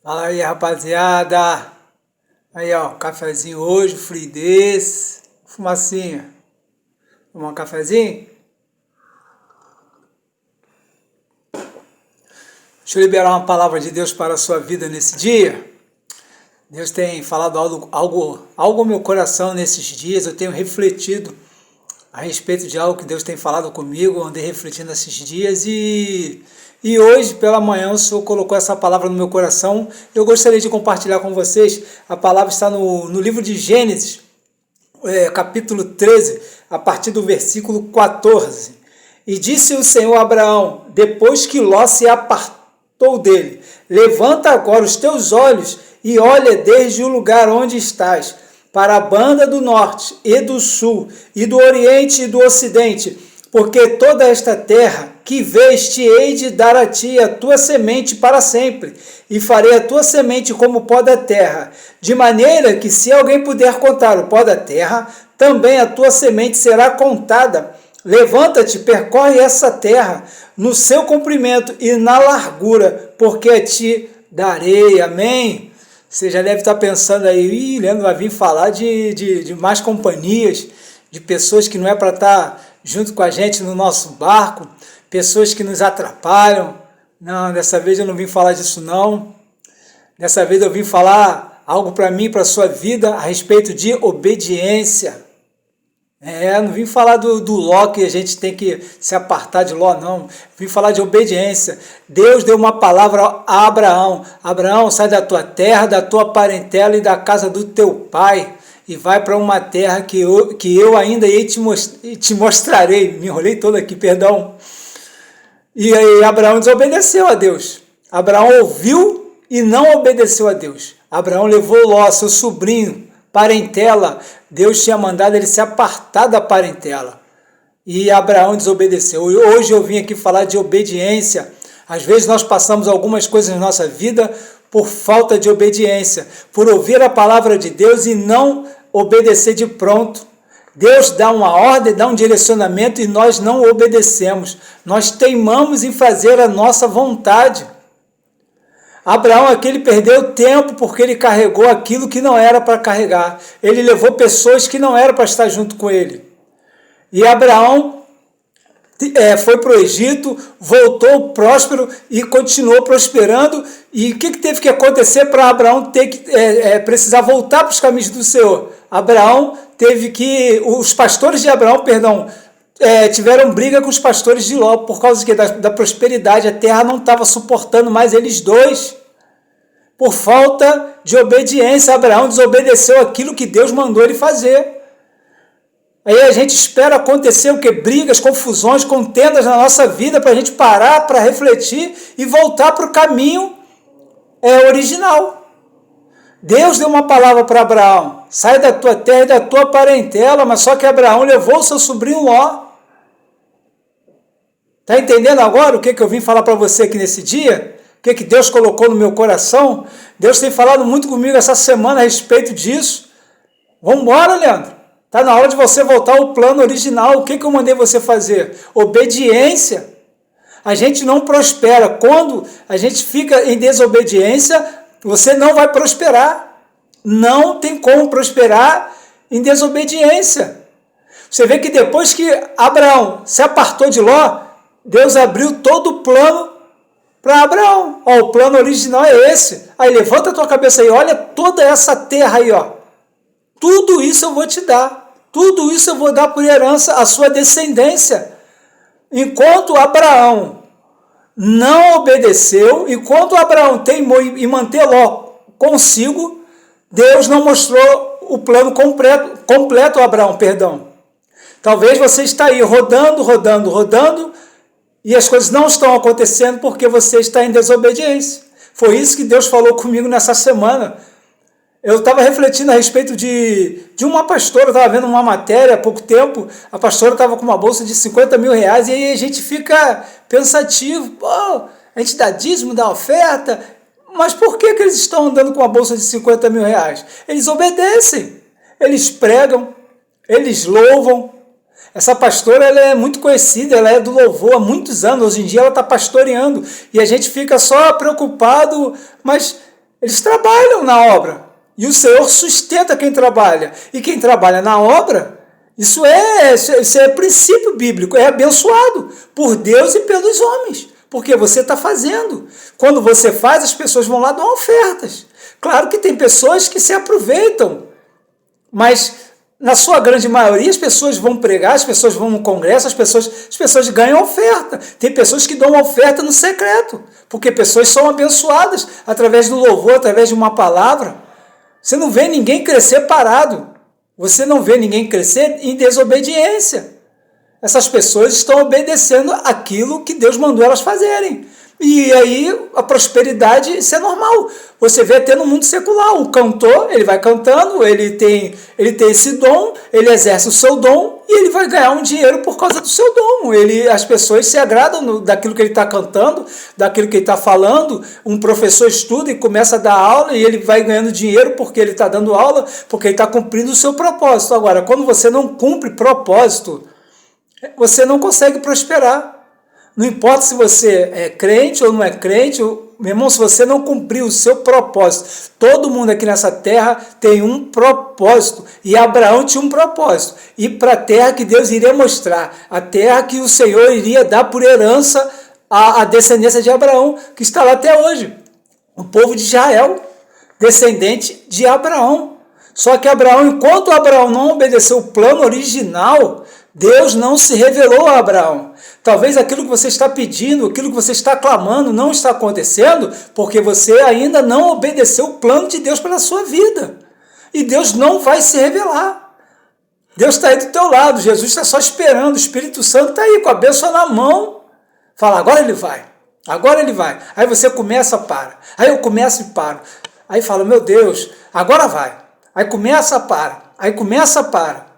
Fala aí, rapaziada. Aí, ó, cafezinho hoje, fluidez, fumacinha. Tomar um cafezinho? Deixa eu liberar uma palavra de Deus para a sua vida nesse dia. Deus tem falado algo ao meu coração nesses dias. Eu tenho refletido a respeito de algo que Deus tem falado comigo. Andei refletindo esses dias e hoje, pela manhã, o Senhor colocou essa palavra no meu coração. Eu gostaria de compartilhar com vocês. A palavra está no livro de Gênesis, capítulo 13, a partir do versículo 14. E disse o Senhor a Abraão, depois que Ló se apartou dele: levanta agora os teus olhos e olha desde o lugar onde estás, para a banda do norte e do sul, e do oriente e do ocidente, porque toda esta terra que vês te hei de dar a ti a tua semente para sempre, e farei a tua semente como o pó da terra, de maneira que se alguém puder contar o pó da terra, também a tua semente será contada. Levanta-te, percorre essa terra no seu comprimento e na largura, porque a ti darei. Amém? Você já deve estar pensando aí, Leandro vai vir falar de mais companhias, de pessoas que não é para estar junto com a gente no nosso barco, pessoas que nos atrapalham. Não, dessa vez eu não vim falar disso não. Dessa vez eu vim falar algo para mim, para a sua vida, a respeito de obediência. Não vim falar do Ló, que a gente tem que se apartar de Ló, não. Vim falar de obediência. Deus deu uma palavra a Abraão. Abraão, sai da tua terra, da tua parentela e da casa do teu pai, e vai para uma terra que eu ainda te mostrarei. Me enrolei todo aqui, perdão. E aí Abraão desobedeceu a Deus. Abraão ouviu e não obedeceu a Deus. Abraão levou Ló, seu sobrinho, parentela. Deus tinha mandado ele se apartar da parentela. E Abraão desobedeceu. Hoje eu vim aqui falar de obediência. Às vezes nós passamos algumas coisas na nossa vida por falta de obediência, por ouvir a palavra de Deus e não obedecer de pronto. Deus dá uma ordem, dá um direcionamento e nós não obedecemos. Nós teimamos em fazer a nossa vontade. Abraão aqui ele perdeu tempo porque ele carregou aquilo que não era para carregar. Ele levou pessoas que não eram para estar junto com ele. E Abraão foi para o Egito, voltou próspero e continuou prosperando. E o que teve que acontecer para Abraão ter que precisar voltar para os caminhos do Senhor? Abraão teve que... Os pastores de Abraão, tiveram briga com os pastores de Ló, por causa da prosperidade. A terra não estava suportando mais eles dois. Por falta de obediência, Abraão desobedeceu aquilo que Deus mandou ele fazer. Aí a gente espera acontecer o que? Brigas, confusões, contendas na nossa vida, para a gente parar, para refletir e voltar para o caminho original. Deus deu uma palavra para Abraão: sai da tua terra e da tua parentela, mas só que Abraão levou o seu sobrinho Ló. Está entendendo agora o que eu vim falar para você aqui nesse dia? O que Deus colocou no meu coração? Deus tem falado muito comigo essa semana a respeito disso. Vamos embora, Leandro. Está na hora de você voltar ao plano original. O que eu mandei você fazer? Obediência. A gente não prospera. Quando a gente fica em desobediência, você não vai prosperar. Não tem como prosperar em desobediência. Você vê que depois que Abraão se apartou de Ló, Deus abriu todo o plano para Abraão. O plano original é esse. Aí levanta a tua cabeça aí, olha toda essa terra aí, ó. Tudo isso eu vou te dar. Tudo isso eu vou dar por herança à sua descendência. Enquanto Abraão não obedeceu, enquanto Abraão teimou em manter Ló consigo, Deus não mostrou o plano completo a Abraão, perdão. Talvez você está aí rodando, e as coisas não estão acontecendo porque você está em desobediência. Foi isso que Deus falou comigo nessa semana. Eu estava refletindo a respeito de uma pastora. Eu estava vendo uma matéria há pouco tempo. A pastora estava com uma bolsa de 50 mil reais, e aí a gente fica pensativo. Pô, a gente dá dízimo, dá oferta, mas por que eles estão andando com uma bolsa de 50 mil reais? Eles obedecem, eles pregam, eles louvam. Essa pastora ela é muito conhecida, ela é do louvor há muitos anos. Hoje em dia ela está pastoreando, e a gente fica só preocupado, mas Eles trabalham na obra. E o Senhor sustenta quem trabalha. E quem trabalha na obra, isso é princípio bíblico, é abençoado por Deus e pelos homens. Porque você está fazendo. Quando você faz, as pessoas vão lá dar ofertas. Claro que tem pessoas que se aproveitam, mas na sua grande maioria as pessoas vão pregar, as pessoas vão no congresso, as pessoas ganham oferta. Tem pessoas que dão oferta no secreto, porque pessoas são abençoadas através do louvor, através de uma palavra. Você não vê ninguém crescer parado. Você não vê ninguém crescer em desobediência. Essas pessoas estão obedecendo aquilo que Deus mandou elas fazerem. E aí a prosperidade, isso é normal. Você vê até no mundo secular, o cantor, ele vai cantando, ele tem esse dom, ele exerce o seu dom e ele vai ganhar um dinheiro por causa do seu dom. As pessoas se agradam daquilo que ele está cantando, daquilo que ele está falando. Um professor estuda e começa a dar aula e ele vai ganhando dinheiro porque ele está dando aula, porque ele está cumprindo o seu propósito. Agora, quando você não cumpre propósito, você não consegue prosperar. Não importa se você é crente ou não é crente, meu irmão, se você não cumprir o seu propósito, todo mundo aqui nessa terra tem um propósito, e Abraão tinha um propósito, e para a terra que Deus iria mostrar, a terra que o Senhor iria dar por herança à descendência de Abraão, que está lá até hoje, o povo de Israel, descendente de Abraão. Só que Abraão, enquanto Abraão não obedeceu o plano original, Deus não se revelou a Abraão. Talvez aquilo que você está pedindo, aquilo que você está clamando não está acontecendo porque você ainda não obedeceu o plano de Deus para a sua vida. E Deus não vai se revelar. Deus está aí do teu lado, Jesus está só esperando, o Espírito Santo está aí com a bênção na mão. Fala, agora ele vai, agora ele vai. Aí você começa, para. Aí eu começo e paro. Aí fala, meu Deus, agora vai. Aí começa, para. Aí começa, para.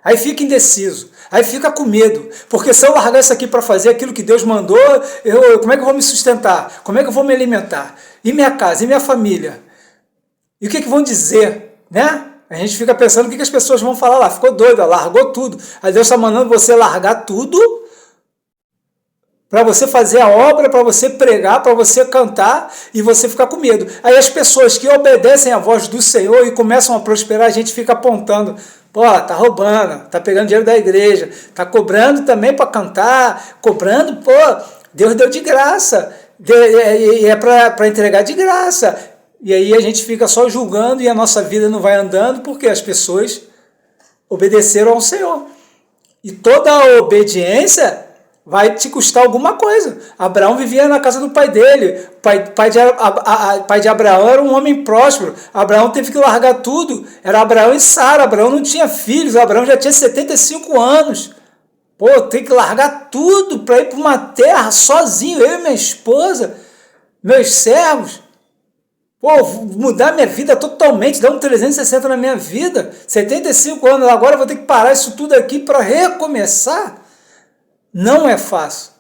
Aí fica indeciso, aí fica com medo, porque se eu largar isso aqui para fazer aquilo que Deus mandou, como é que eu vou me sustentar? Como é que eu vou me alimentar? E minha casa, e minha família? E o que vão dizer, né? A gente fica pensando o que as pessoas vão falar lá, ficou doido, largou tudo. Aí Deus está mandando você largar tudo para você fazer a obra, para você pregar, para você cantar e você ficar com medo. Aí as pessoas que obedecem à voz do Senhor e começam a prosperar, a gente fica apontando, pô, tá roubando, tá pegando dinheiro da igreja, tá cobrando também para cantar, cobrando, pô, Deus deu de graça, e é para entregar de graça. E aí a gente fica só julgando e a nossa vida não vai andando porque as pessoas obedeceram ao Senhor. E toda a obediência vai te custar alguma coisa. Abraão vivia na casa do pai dele. Pai de Abraão era um homem próspero. Abraão teve que largar tudo. Era Abraão e Sara. Abraão não tinha filhos. Abraão já tinha 75 anos. Pô, tem que largar tudo para ir para uma terra sozinho. Eu e minha esposa, meus servos. Pô, mudar minha vida totalmente, dar um 360 na minha vida. 75 anos, agora eu vou ter que parar isso tudo aqui para recomeçar. Não é fácil.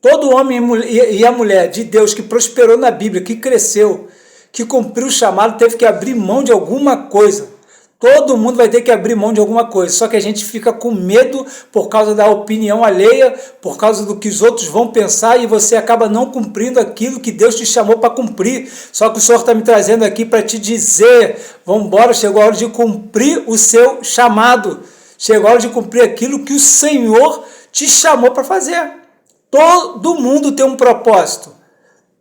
Todo homem e a mulher de Deus que prosperou na Bíblia, que cresceu, que cumpriu o chamado, teve que abrir mão de alguma coisa. Todo mundo vai ter que abrir mão de alguma coisa. Só que a gente fica com medo por causa da opinião alheia, por causa do que os outros vão pensar e você acaba não cumprindo aquilo que Deus te chamou para cumprir. Só que o Senhor está me trazendo aqui para te dizer, vamos embora, chegou a hora de cumprir o seu chamado. Chegou a hora de cumprir aquilo que o Senhor te chamou para fazer. Todo mundo tem um propósito.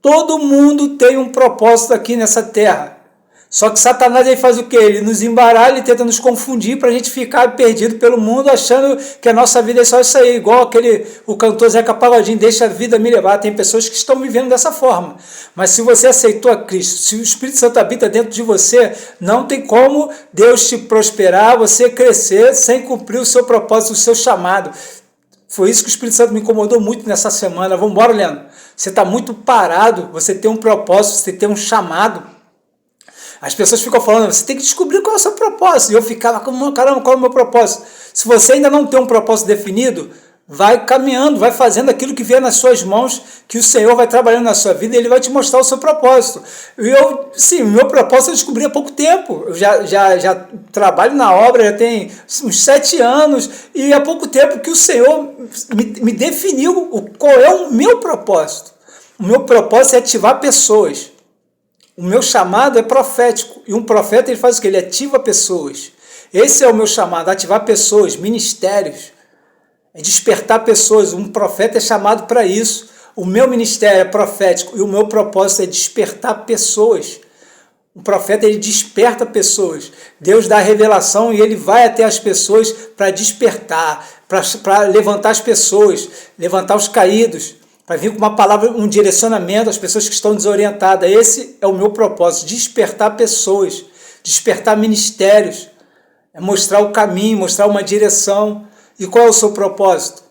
Todo mundo tem um propósito aqui nessa terra. Só que Satanás aí faz o quê? Ele nos embaralha, ele tenta nos confundir para a gente ficar perdido pelo mundo, achando que a nossa vida é só isso aí, igual o cantor Zeca Pagodinho, deixa a vida me levar. Tem pessoas que estão vivendo dessa forma. Mas se você aceitou a Cristo, se o Espírito Santo habita dentro de você, não tem como Deus te prosperar, você crescer sem cumprir o seu propósito, o seu chamado. Foi isso que o Espírito Santo me incomodou muito nessa semana. Vamos embora, Leandro. Você está muito parado, você tem um propósito, você tem um chamado. As pessoas ficam falando, você tem que descobrir qual é o seu propósito. E eu ficava, caramba, qual é o meu propósito? Se você ainda não tem um propósito definido, vai caminhando, vai fazendo aquilo que vier nas suas mãos, que o Senhor vai trabalhando na sua vida e Ele vai te mostrar o seu propósito. E meu propósito eu descobri há pouco tempo. Eu já trabalho na obra, já tem uns 7 anos, e há pouco tempo que o Senhor me definiu qual é o meu propósito. O meu propósito é ativar pessoas. O O meu chamado é profético. E um profeta, ele faz o quê? Ele ativa pessoas. Esse é o meu chamado, ativar pessoas, ministérios. É despertar pessoas. Um profeta é chamado para isso. O meu ministério é profético e o meu propósito é despertar pessoas. Um profeta, ele desperta pessoas. Deus dá a revelação e ele vai até as pessoas para despertar, para levantar as pessoas, levantar os caídos, para vir com uma palavra, um direcionamento às pessoas que estão desorientadas. Esse é o meu propósito, despertar pessoas, despertar ministérios, é mostrar o caminho, mostrar uma direção. E qual é o seu propósito?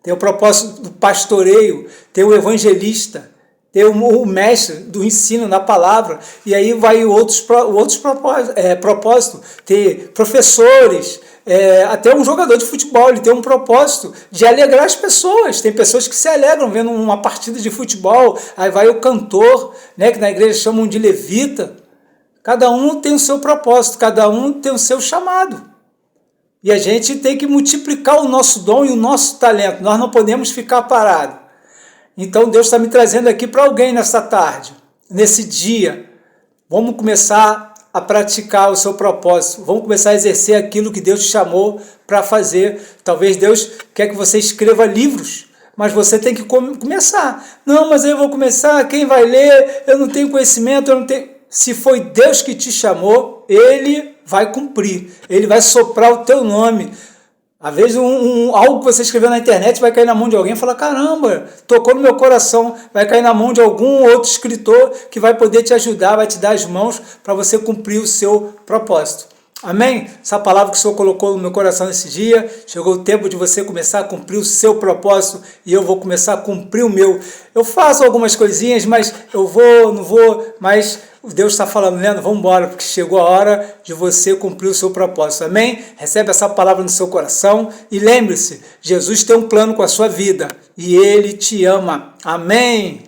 Tem o propósito do pastoreio, tem o evangelista, tem o mestre do ensino na palavra, e aí vai outros propósitos, ter professores, até um jogador de futebol, ele tem um propósito de alegrar as pessoas. Tem pessoas que se alegram vendo uma partida de futebol, aí vai o cantor, né, que na igreja chamam de levita. Cada um tem o seu propósito, cada um tem o seu chamado. E a gente tem que multiplicar o nosso dom e o nosso talento. Nós não podemos ficar parados. Então Deus está me trazendo aqui para alguém nessa tarde, nesse dia. Vamos começar a praticar o seu propósito. Vamos começar a exercer aquilo que Deus te chamou para fazer. Talvez Deus quer que você escreva livros, mas você tem que começar. Não, mas eu vou começar, quem vai ler? Eu não tenho conhecimento, eu não tenho... Se foi Deus que te chamou, Ele vai cumprir. Ele vai soprar o teu nome. Às vezes algo que você escreveu na internet vai cair na mão de alguém e falar, caramba, tocou no meu coração. Vai cair na mão de algum outro escritor que vai poder te ajudar, vai te dar as mãos para você cumprir o seu propósito. Amém? Essa palavra que o Senhor colocou no meu coração nesse dia, chegou o tempo de você começar a cumprir o seu propósito e eu vou começar a cumprir o meu. Eu faço algumas coisinhas, mas eu não vou, mas Deus está falando, Leandro, vamos embora, porque chegou a hora de você cumprir o seu propósito. Amém? Recebe essa palavra no seu coração e lembre-se, Jesus tem um plano com a sua vida e Ele te ama. Amém?